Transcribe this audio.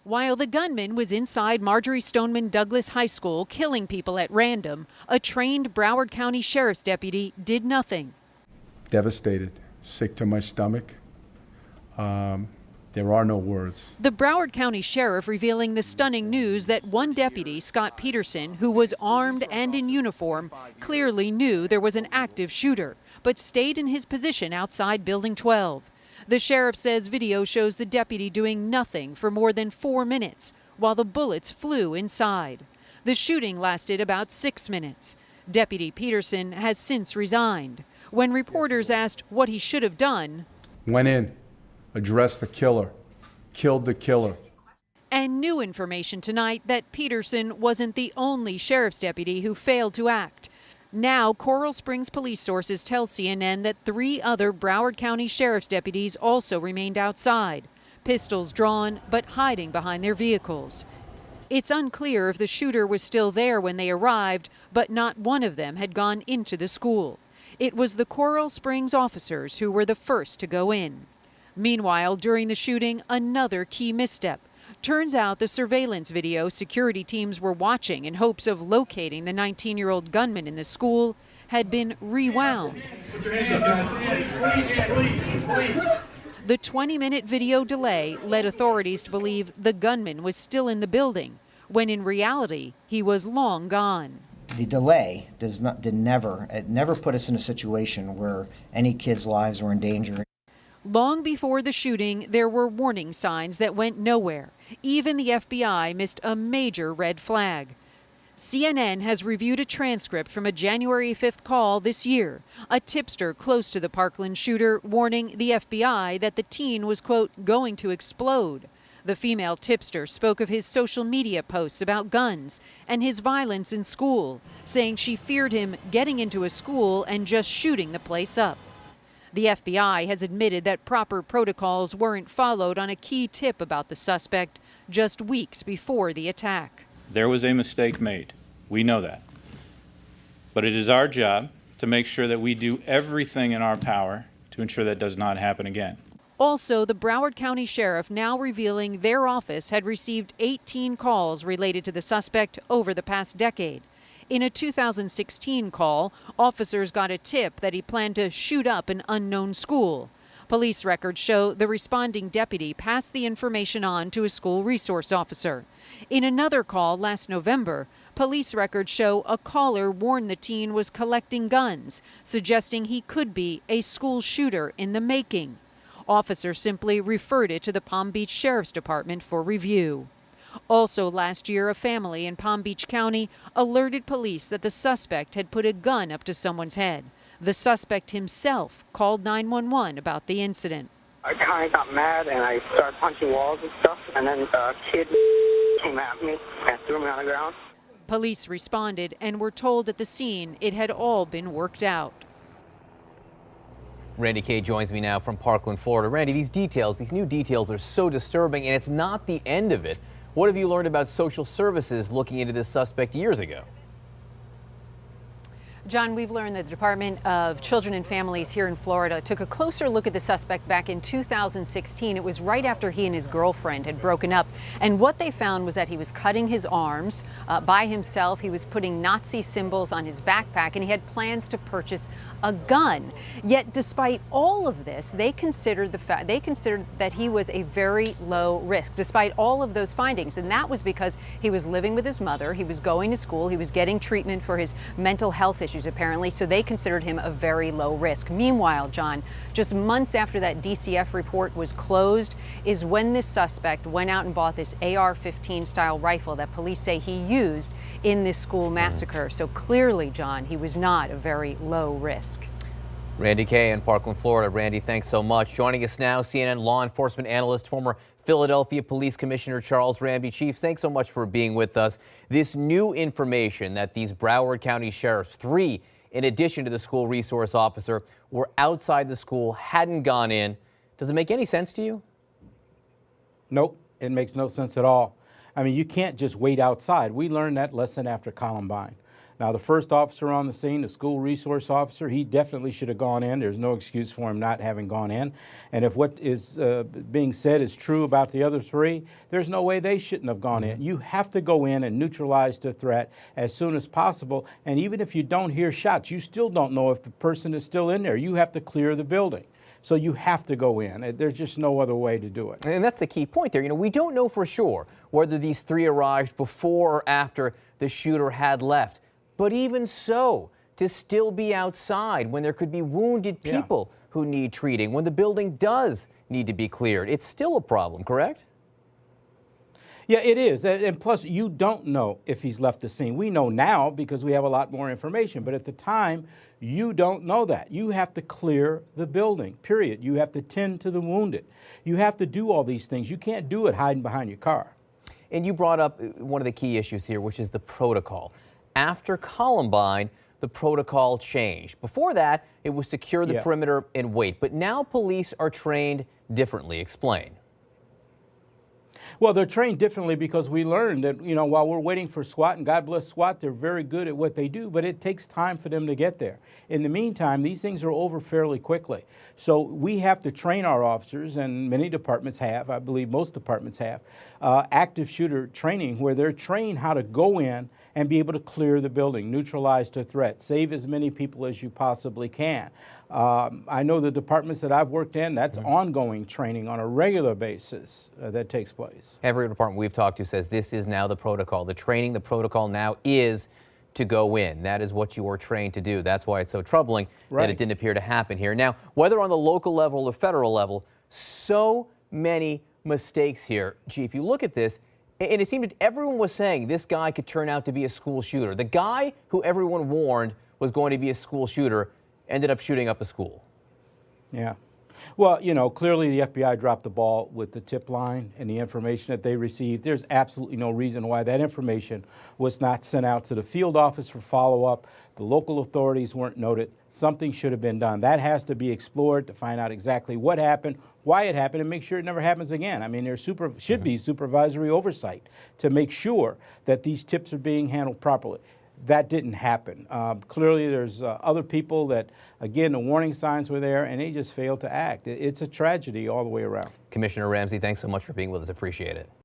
While the gunman was inside Marjory Stoneman Douglas High School killing people at random, a trained Broward County Sheriff's deputy did nothing. Devastated, sick to my stomach. There are no words. The Broward County Sheriff revealing the stunning news that one deputy, Scott Peterson, who was armed and in uniform, clearly knew there was an active shooter, but stayed in his position outside Building 12. The sheriff says video shows the deputy doing nothing for more than 4 minutes while the bullets flew inside. The shooting lasted about 6 minutes. Deputy Peterson has since resigned. When reporters asked what he should have done, Went in, addressed the killer, killed the killer. And new information tonight that Peterson wasn't the only sheriff's deputy who failed to act. Now, Coral Springs police sources tell CNN that 3 other Broward County sheriff's deputies also remained outside, pistols drawn but hiding behind their vehicles. It's unclear if the shooter was still there when they arrived, but not one of them had gone into the school. It was the Coral Springs officers who were the first to go in. Meanwhile, during the shooting, another key misstep. Turns out the surveillance video security teams were watching in hopes of locating the 19-year-old gunman in the school had been rewound. The 20-minute video delay led authorities to believe the gunman was still in the building, when in reality, he was long gone. The delay never put us in a situation where any kid's lives were in danger. Long before the shooting, there were warning signs that went nowhere. Even the FBI missed a major red flag. CNN has reviewed a transcript from a January 5th call this year. A tipster close to the Parkland shooter warning the FBI that the teen was, quote, going to explode. The female tipster spoke of his social media posts about guns and his violence in school, saying she feared him getting into a school and just shooting the place up. The FBI has admitted that proper protocols weren't followed on a key tip about the suspect just weeks before the attack. There was a mistake made. We know that. But it is our job to make sure that we do everything in our power to ensure that does not happen again. Also, the Broward County Sheriff now revealing their office had received 18 calls related to the suspect over the past decade. In a 2016 call, officers got a tip that he planned to shoot up an unknown school. Police records show the responding deputy passed the information on to a school resource officer. In another call last November, police records show a caller warned the teen was collecting guns, suggesting he could be a school shooter in the making. Officers simply referred it to the Palm Beach Sheriff's Department for review. Also last year, a family in Palm Beach County alerted police that the suspect had put a gun up to someone's head. The suspect himself called 911 about the incident. I kind of got mad and I started punching walls and stuff, and then a kid came at me and threw me on the ground. Police responded and were told at the scene it had all been worked out. Randi Kaye joins me now from Parkland, Florida. Randi, these new details are so disturbing, and it's not the end of it. What have you learned about social services looking into this suspect years ago? John, we've learned that the Department of Children and Families here in Florida took a closer look at the suspect back in 2016. It was right after he and his girlfriend had broken up. And what they found was that he was cutting his arms by himself. He was putting Nazi symbols on his backpack, and he had plans to purchase a gun. Yet, despite all of this, they considered that he was a very low risk, despite all of those findings. And that was because he was living with his mother, he was going to school, he was getting treatment for his mental health issues, apparently, so they considered him a very low risk. Meanwhile, John, just months after that DCF report was closed is when this suspect went out and bought this AR-15 style rifle that police say he used in this school massacre. So clearly, John, he was not a very low risk. Randi Kaye in Parkland, Florida. Randi, thanks so much. Joining us now, CNN law enforcement analyst, former Philadelphia Police Commissioner Charles Ramby. Chief, thanks so much for being with us. This new information that these Broward County sheriffs, 3 in addition to the school resource officer, were outside the school, hadn't gone in. Does it make any sense to you? Nope, it makes no sense at all. I mean, you can't just wait outside. We learned that lesson after Columbine. Now, the first officer on the scene, the school resource officer, he definitely should have gone in. There's no excuse for him not having gone in. And if what is being said is true about the other three, there's no way they shouldn't have gone in. You have to go in and neutralize the threat as soon as possible. And even if you don't hear shots, you still don't know if the person is still in there. You have to clear the building. So you have to go in. There's just no other way to do it. And that's the key point there. You know, we don't know for sure whether these three arrived before or after the shooter had left. But even so, to still be outside when there could be wounded people who need treating, when the building does need to be cleared, it's still a problem, correct? Yeah, it is. And plus, you don't know if he's left the scene. We know now because we have a lot more information. But at the time, you don't know that. You have to clear the building, period. You have to tend to the wounded. You have to do all these things. You can't do it hiding behind your car. And you brought up one of the key issues here, which is the protocol. After Columbine, the protocol changed. Before that, it was secure the perimeter and wait. But now police are trained differently. Explain. Well, they're trained differently because we learned that, you know, while we're waiting for SWAT, and God bless SWAT, they're very good at what they do, but it takes time for them to get there. In the meantime, these things are over fairly quickly. So we have to train our officers, and many departments have, I believe most departments have, active shooter training where they're trained how to go in and be able to clear the building, neutralize the threat, save as many people as you possibly can. I know the departments that I've worked in, that's ongoing training on a regular basis that takes place. Every department we've talked to says this is now the protocol. The training, the protocol now is to go in. That is what you are trained to do. That's why it's so troubling that it didn't appear to happen here. Now, whether on the local level or federal level, so many mistakes here. Chief, you look at this, and it seemed that everyone was saying this guy could turn out to be a school shooter. The guy who everyone warned was going to be a school shooter ended up shooting up a school. Yeah. Well, you know, clearly the FBI dropped the ball with the tip line and the information that they received. There's absolutely no reason why that information was not sent out to the field office for follow-up. The local authorities weren't noted. Something should have been done. That has to be explored to find out exactly what happened, why it happened, and make sure it never happens again. I mean, there should be supervisory oversight to make sure that these tips are being handled properly. That didn't happen. Clearly, there's other people that, again, the warning signs were there, and they just failed to act. It's a tragedy all the way around. Commissioner Ramsey, thanks so much for being with us. Appreciate it.